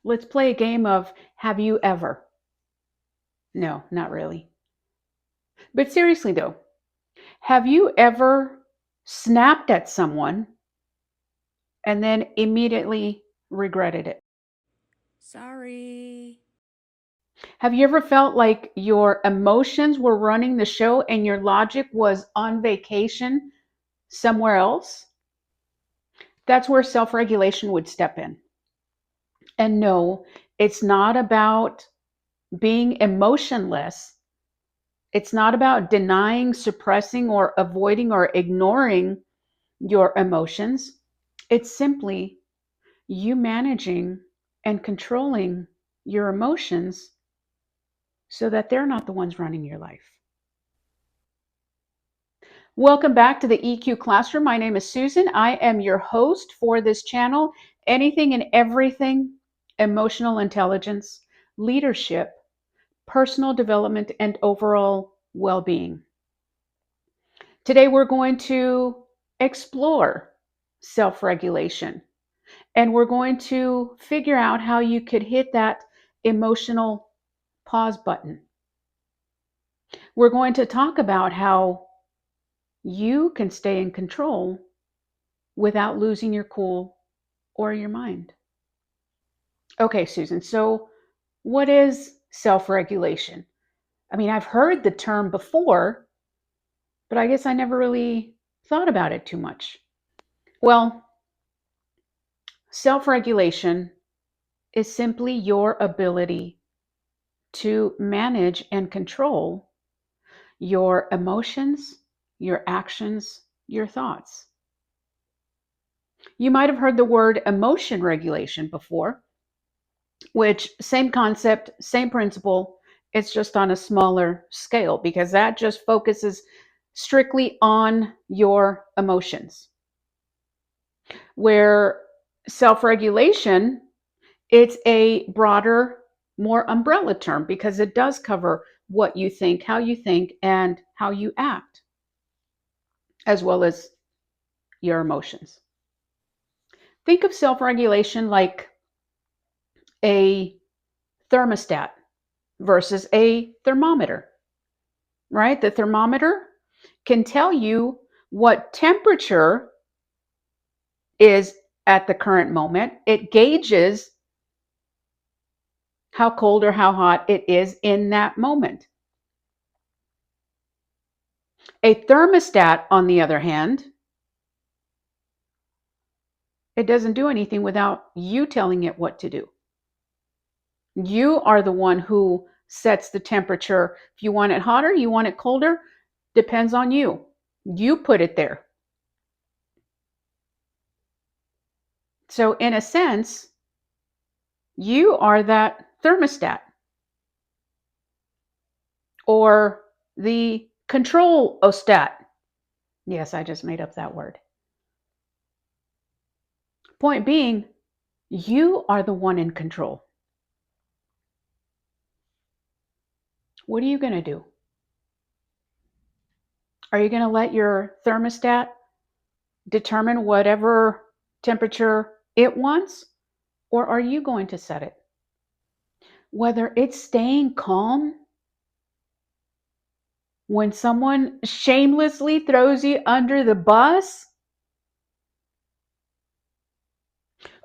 Let's play a game of have you ever? No, not really. But seriously though, have you ever snapped at someone and then immediately regretted it? Sorry. Have you ever felt like your emotions were running the show and your logic was on vacation somewhere else? That's where self regulation would step in. And no, it's not about being emotionless. It's not about denying, suppressing, or avoiding or ignoring your emotions. It's simply you managing and controlling your emotions so that they're not the ones running your life. Welcome back to the EQ Classroom. My name is Susan. I am your host for this channel. Anything and everything emotional intelligence, leadership, personal development, and overall well being. Today, we're going to explore self regulation and we're going to figure out how you could hit that emotional pause button. We're going to talk about how you can stay in control without losing your cool or your mind. Okay, Susan, so what is self regulation? I mean, I've heard the term before, but I guess I never really thought about it too much. Well, self regulation is simply your ability to manage and control your emotions, your actions, your thoughts. You might have heard the word emotion regulation before, which same concept, same principle, it's just on a smaller scale because that just focuses strictly on your emotions. Where self-regulation, it's a broader, more umbrella term because it does cover what you think, and how you act, as well as your emotions. Think of self regulation like a thermostat versus a thermometer, right? The thermometer can tell you what temperature is at the current moment. It gauges how cold or how hot it is in that moment. A thermostat, on the other hand, it doesn't do anything without you telling it what to do. You are the one who sets the temperature. If you want it hotter, you want it colder, depends on you. You put it there. So, in a sense, you are that thermostat or the control-o-stat. Yes, I just made up that word. Point being, you are the one in control. What are you going to do? Are you going to let your thermostat determine whatever temperature it wants? Or are you going to set it? Whether it's staying calm when someone shamelessly throws you under the bus,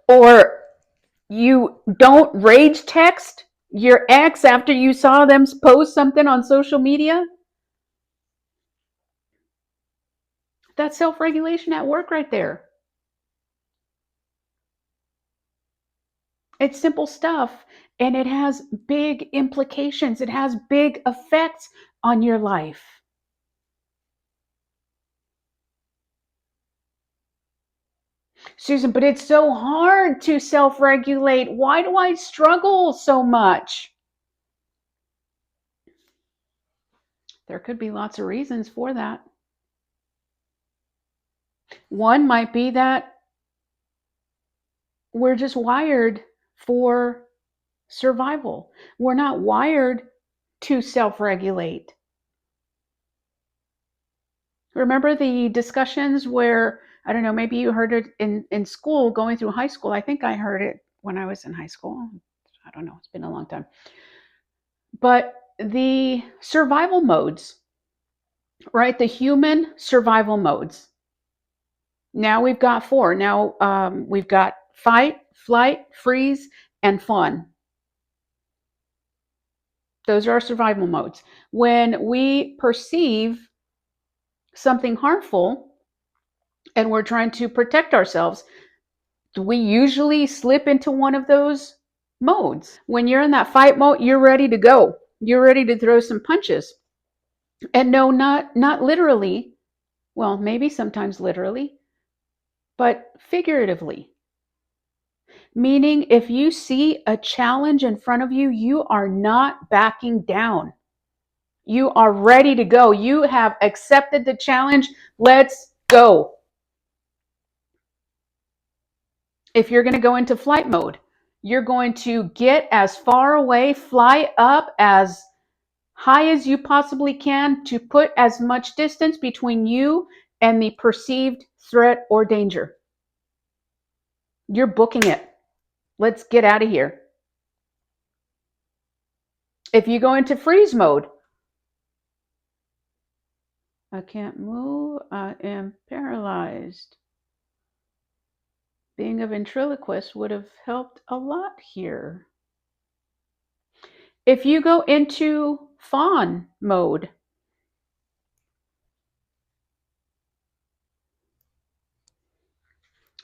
or you don't rage text your ex after you saw them post something on social media. That's self regulation at work right there. It's simple stuff and it has big implications, it has big effects on your life. Susan, but it's so hard to self regulate. Why do I struggle so much? There could be lots of reasons for that. One might be that we're just wired for survival. We're not wired to self regulate. Remember the discussions where, I don't know, maybe you heard it in school going through high school. I think I heard it when I was in high school. I don't know, it's been a long time. But the survival modes, right? The human survival modes. Now we've got four. Now we've got fight, flight, freeze, and fawn. Those are our survival modes. When we perceive something harmful and we're trying to protect ourselves, we usually slip into one of those modes. When you're in that fight mode, you're ready to go. You're ready to throw some punches. And no, not literally. Well, maybe sometimes literally, but figuratively. Meaning, if you see a challenge in front of you, you are not backing down. You are ready to go. You have accepted the challenge. Let's go. If you're going to go into flight mode, you're going to get as far away, fly up as high as you possibly can to put as much distance between you and the perceived threat or danger. You're booking it. Let's get out of here. If you go into freeze mode, I can't move, I am paralyzed. Being a ventriloquist would have helped a lot here. If you go into fawn mode,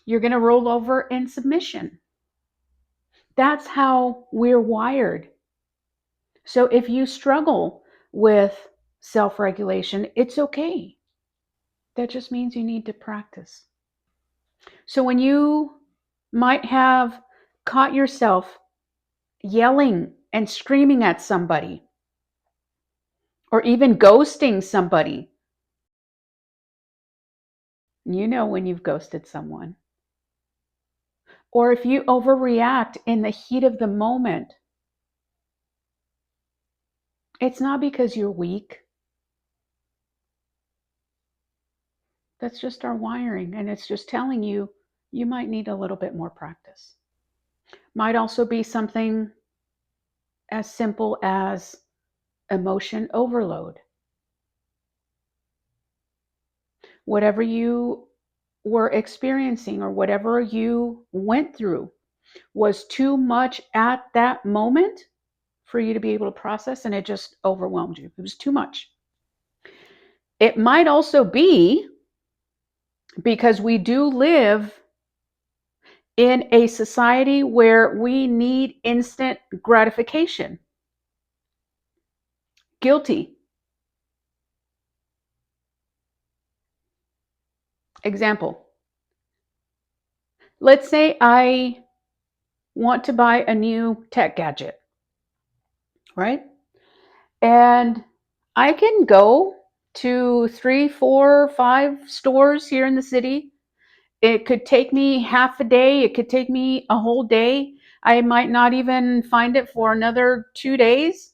you're going to roll over in submission. That's how we're wired. So if you struggle with self-regulation, it's okay. That just means you need to practice. So when you might have caught yourself yelling and screaming at somebody, or even ghosting somebody, you know when you've ghosted someone. Or if you overreact in the heat of the moment, it's not because you're weak. That's just our wiring, and it's just telling you you might need a little bit more practice. Might also be something as simple as emotion overload. Whatever you were experiencing or whatever you went through was too much at that moment for you to be able to process, and it just overwhelmed you. It was too much. It might also be because we do live in a society where we need instant gratification. Guilty. Example. Let's say I want to buy a new tech gadget, right? And I can go to 3, 4, 5 stores here in the city. It could take me half a day. It could take me a whole day. I might not even find it for another 2 days.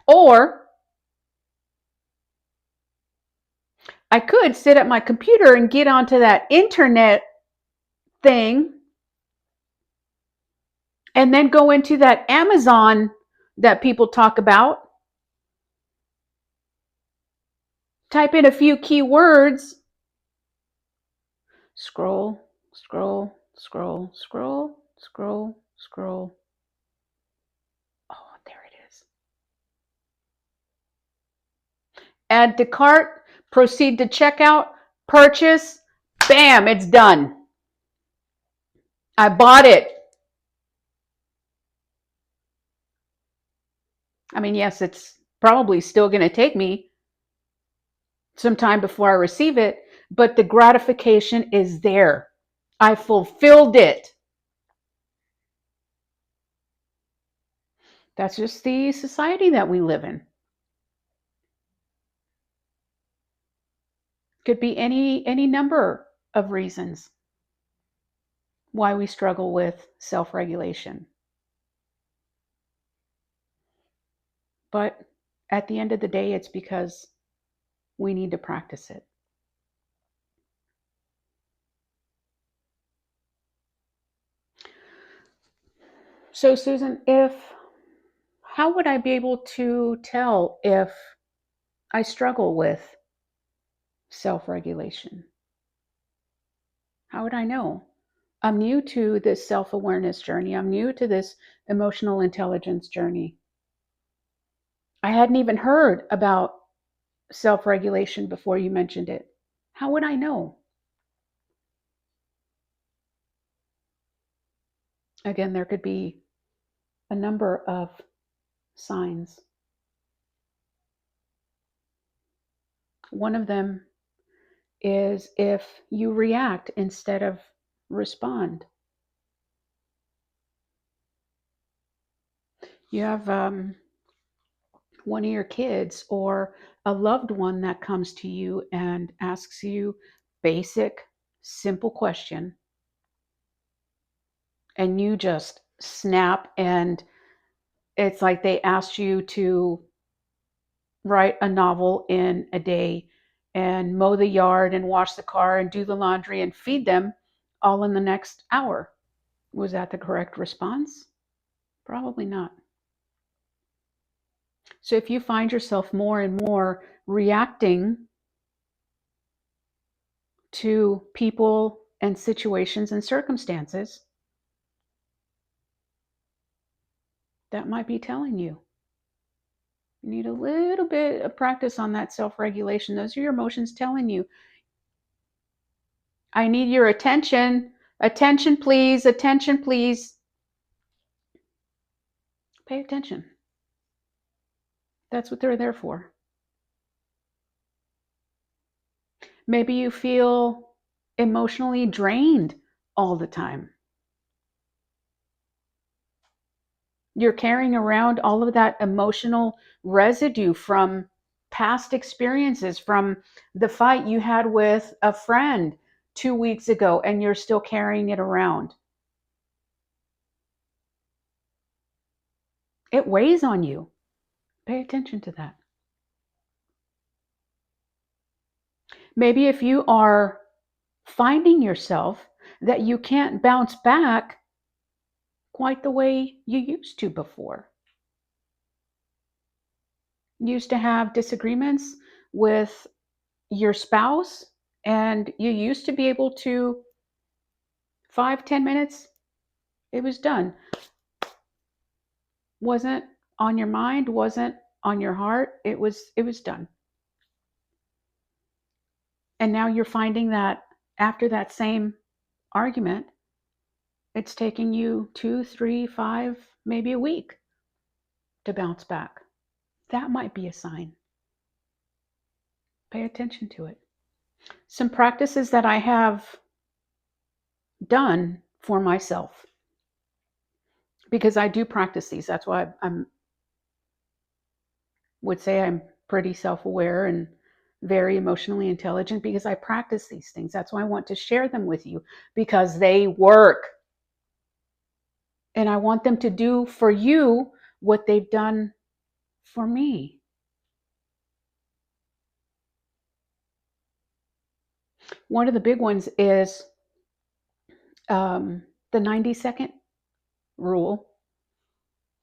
Or I could sit at my computer and get onto that internet thing and then go into that Amazon that people talk about, type in a few keywords, scroll, scroll, scroll, scroll, scroll, scroll. Oh, there it is. Add to cart, proceed to checkout, purchase, bam, it's done. I bought it. I mean, yes, it's probably still going to take me some time before I receive it, but the gratification is there. I fulfilled it. That's just the society that we live in. Could be any number of reasons why we struggle with self-regulation. But at the end of the day, it's because we need to practice it. So, Susan, how would I be able to tell if I struggle with self regulation? How would I know? I'm new to this self awareness journey. I'm new to this emotional intelligence journey. I hadn't even heard about self regulation before you mentioned it. How would I know? Again, there could be a number of signs. One of them is if you react instead of respond. You have one of your kids or a loved one that comes to you and asks you basic, simple question, and you just snap, and it's like they asked you to write a novel in a day and mow the yard and wash the car and do the laundry and feed them all in the next hour. Was that the correct response? Probably not. So if you find yourself more and more reacting to people and situations and circumstances, that might be telling you you need a little bit of practice on that self regulation. Those are your emotions telling you, I need your attention. Attention, please. Attention, please. Pay attention. That's what they're there for. Maybe you feel emotionally drained all the time. You're carrying around all of that emotional residue from past experiences, from the fight you had with a friend 2 weeks ago, and you're still carrying it around. It weighs on you. Pay attention to that. Maybe if you are finding yourself that you can't bounce back quite the way you used to before. You used to have disagreements with your spouse, and you used to be able to 5, 10 minutes, it was done. Wasn't on your mind, wasn't on your heart, it was done. And now you're finding that after that same argument, it's taking you 2, 3, 5, maybe a week to bounce back. That might be a sign. Pay attention to it. Some practices that I have done for myself, because I do practice these. That's why I'm would say I'm pretty self-aware and very emotionally intelligent, because I practice these things. That's why I want to share them with you, because they work. And I want them to do for you what they've done for me. One of the big ones is the 90-second rule.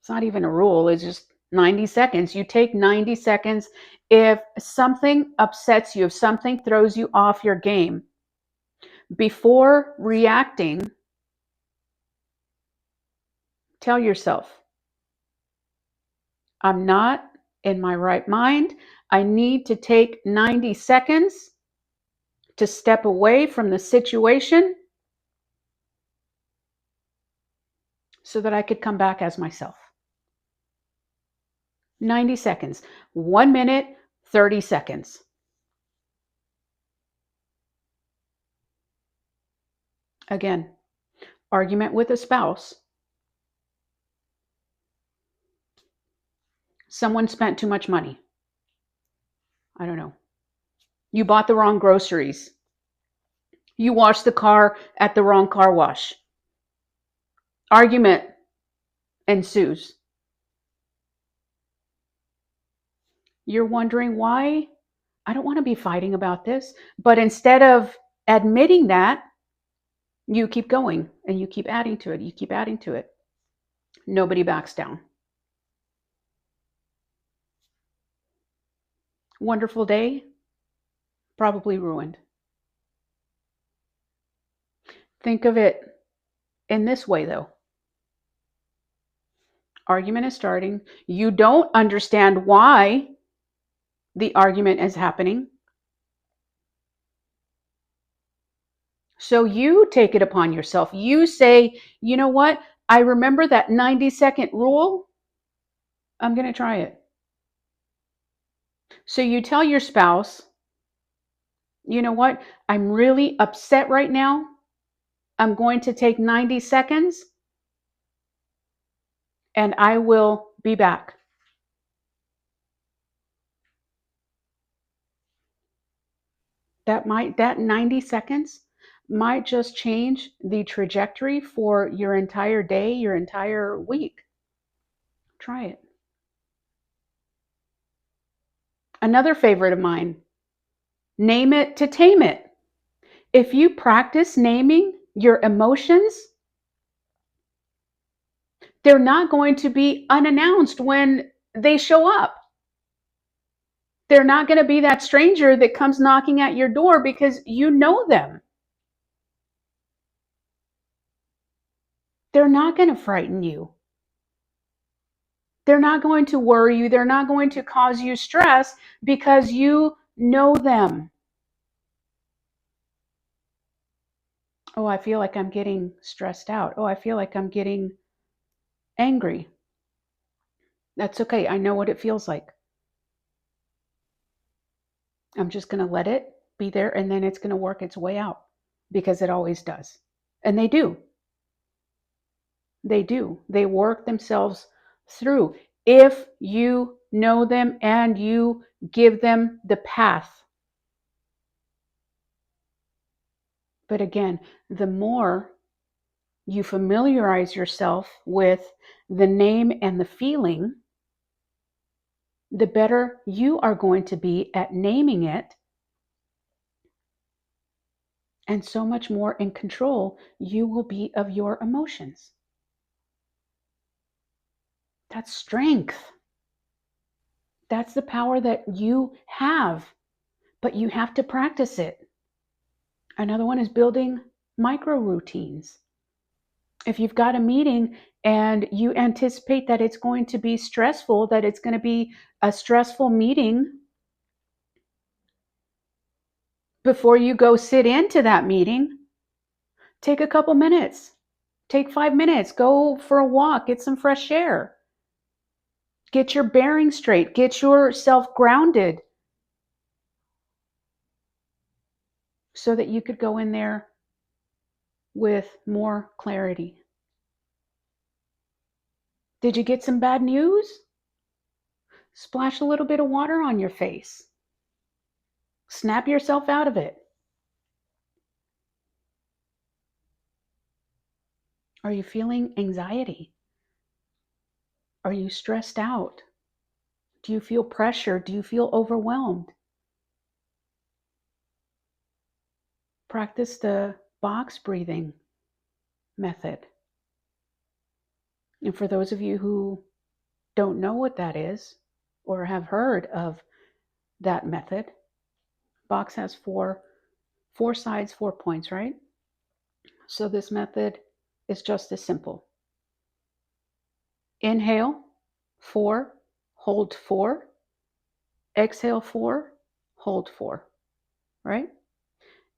It's not even a rule, it's just 90 seconds. You take 90 seconds. If something upsets you, if something throws you off your game, before reacting, tell yourself, I'm not in my right mind. I need to take 90 seconds to step away from the situation so that I could come back as myself. 90 seconds, 1 minute, 30 seconds. Again, argument with a spouse. Someone spent too much money. I don't know. You bought the wrong groceries. You washed the car at the wrong car wash. Argument ensues. You're wondering why? I don't want to be fighting about this. But instead of admitting that, you keep going and you keep adding to it. You keep adding to it. Nobody backs down. Wonderful day, probably ruined. Think of it in this way, though. Argument is starting. You don't understand why the argument is happening. So you take it upon yourself. You say, you know what? I remember that 90-second rule. I'm going to try it. So you tell your spouse, you know what? I'm really upset right now. I'm going to take 90 seconds and I will be back. That 90 seconds might just change the trajectory for your entire day, your entire week. Try it. Another favorite of mine, name it to tame it. If you practice naming your emotions, they're not going to be unannounced when they show up. They're not going to be that stranger that comes knocking at your door because you know them. They're not going to frighten you. They're not going to worry you. They're not going to cause you stress because you know them. Oh, I feel like I'm getting stressed out. Oh, I feel like I'm getting angry. That's okay. I know what it feels like. I'm just going to let it be there and then it's going to work its way out because it always does. And they do. They do. They work themselves through if you know them and you give them the path. But again, the more you familiarize yourself with the name and the feeling, the better you are going to be at naming it, and so much more in control you will be of your emotions. That's strength. That's the power that you have, but you have to practice it. Another one is building micro routines. If you've got a meeting and you anticipate that it's going to be stressful, that it's going to be a stressful meeting, before you go sit into that meeting, take a couple minutes. Take 5 minutes. Go for a walk. Get some fresh air. Get your bearings straight. Get yourself grounded so that you could go in there with more clarity. Did you get some bad news? Splash a little bit of water on your face. Snap yourself out of it. Are you feeling anxiety? Are you stressed out? Do you feel pressure? Do you feel overwhelmed? Practice the box breathing method. And for those of you who don't know what that is or have heard of that method, box has four sides, 4 points, right? So this method is just as simple. Inhale, 4, hold 4, exhale 4, hold 4, right?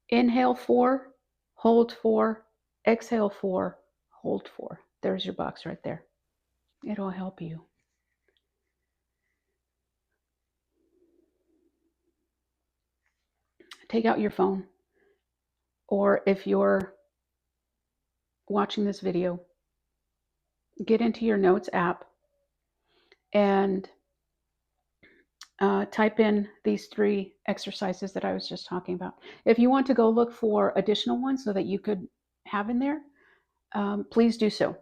Inhale 4, hold 4, exhale 4, hold 4. There's your box right there. It'll help you. Take out your phone, or if you're watching this video, get into your notes app and type in these 3 exercises that I was just talking about. If you want to go look for additional ones so that you could have in there, please do so.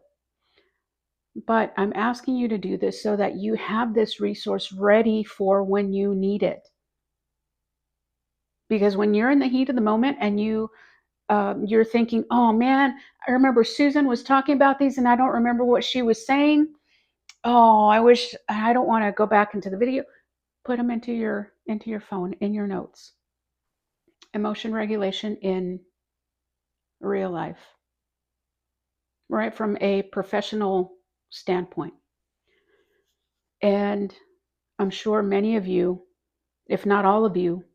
But I'm asking you to do this so that you have this resource ready for when you need it. Because when you're in the heat of the moment and you you're thinking, oh man, I remember Susan was talking about these and I don't remember what she was saying. Oh, I don't want to go back into the video. Put them into your phone, in your notes. Emotion regulation in real life, right, from a professional standpoint. And I'm sure many of you, if not all of you,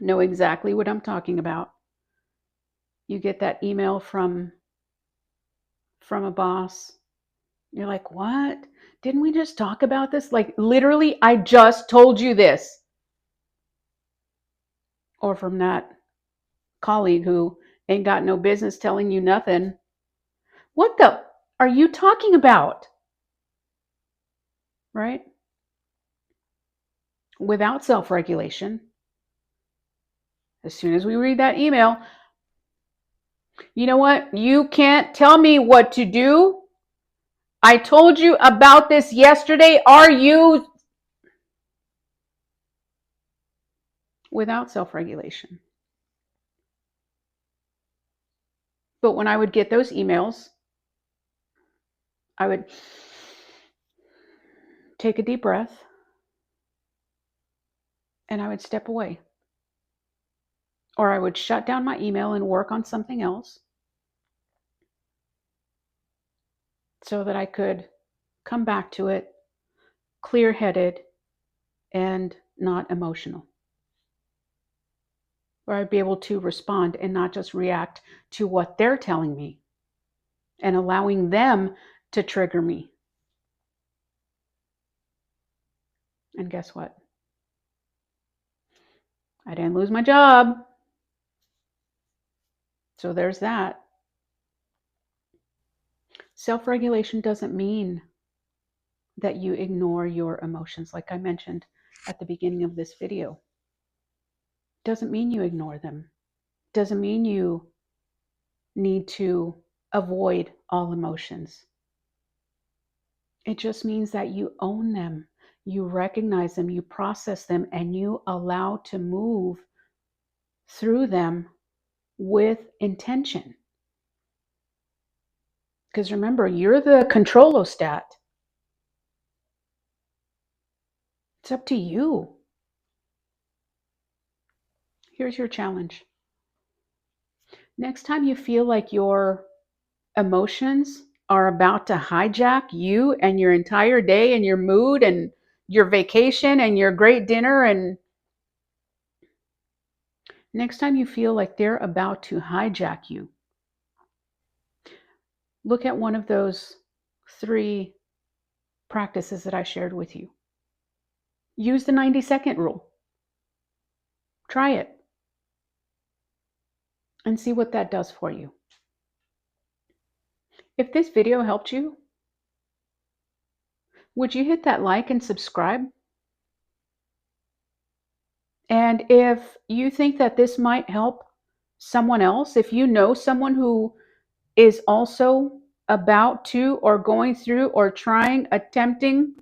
know exactly what I'm talking about. You get that email from a boss. You're like, what? Didn't we just talk about this? Like, literally, I just told you this. Or from that colleague who ain't got no business telling you nothing. What the are you talking about? Right? Without self-regulation, as soon as we read that email, you know what? You can't tell me what to do. I told you about this yesterday. Are you without self-regulation? But when I would get those emails, I would take a deep breath and I would step away. Or I would shut down my email and work on something else so that I could come back to it clear-headed and not emotional. Or I'd be able to respond and not just react to what they're telling me and allowing them to trigger me. And guess what? I didn't lose my job. So there's that. Self-regulation doesn't mean that you ignore your emotions, like I mentioned at the beginning of this video. Doesn't mean you ignore them. Doesn't mean you need to avoid all emotions. It just means that you own them, you recognize them, you process them, and you allow to move through them with intention. Because remember, you're the controlostat. It's up to you. Here's your challenge. Next time you feel like your emotions are about to hijack you and your entire day and your mood and your vacation and your great dinner, and next time you feel like they're about to hijack you, look at one of those 3 practices that I shared with you. Use the 90-second rule. Try it and see what that does for you. If this video helped you, would you hit that like and subscribe? And if you think that this might help someone else, if you know someone who is also about to or going through or attempting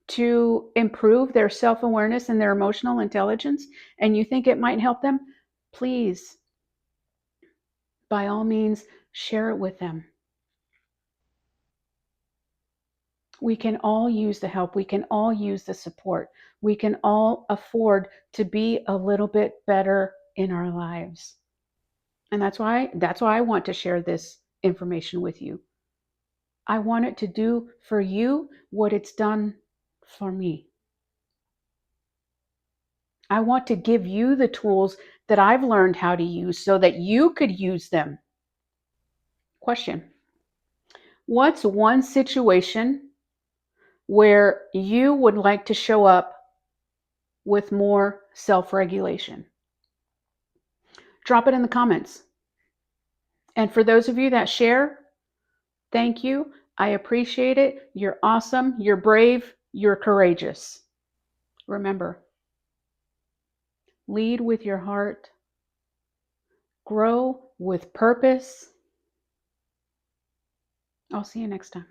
to improve their self-awareness and their emotional intelligence, and you think it might help them, please, by all means, share it with them. We can all use the help. We can all use the support. We can all afford to be a little bit better in our lives. And that's why I want to share this information with you. I want it to do for you what it's done for me. I want to give you the tools that I've learned how to use so that you could use them. Question: what's one situation where you would like to show up with more self-regulation? Drop it in the comments. And for those of you that share, thank you. I appreciate it. You're awesome. You're brave. You're courageous. Remember, lead with your heart. Grow with purpose. I'll see you next time.